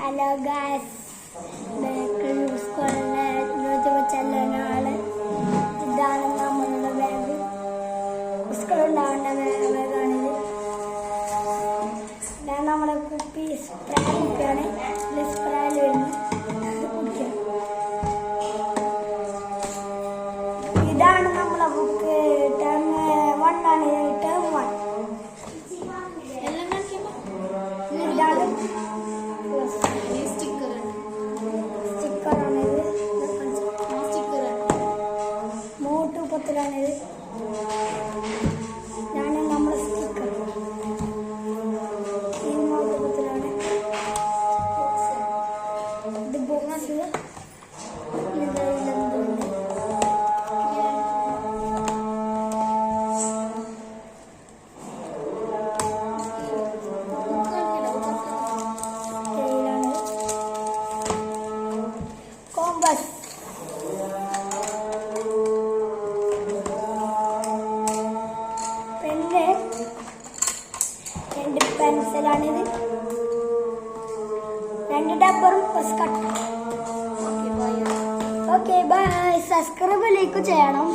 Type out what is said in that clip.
Hello guys, ഇതാണ് നമ്മളുടെ bag. സ്കൂളുണ്ടാവേണ്ട ബാഗാണിത്. ഞാൻ നമ്മുടെ കുപ്പി സ്പ്രേ കുപ്പിയാണ്. സ്പ്രേയിൽ വരുന്നു, ഇത് കുടിക്കാം. ഇതാണ് നമ്മളെ ബുക്ക്. ടേം 1 ആണ്. ടേം 1 ഇതാണ്. സ്റ്റിക്കറാണിത്. മോട്ടുപത്തിലാണിത്. ഞാൻ നമ്മുടെ സ്റ്റിക്കർ ഈ മോട്ടുപത്തിലാണ്. ഇത് ബോക്സ്. കോമ്പസ്, പെന്ന്, 2 പെൻസിലാണിത്, 2 ഡബ്ബറും കട്ട്. Okay bye. സബ്സ്ക്രൈബ് ലൈക്ക് ചെയ്യണം.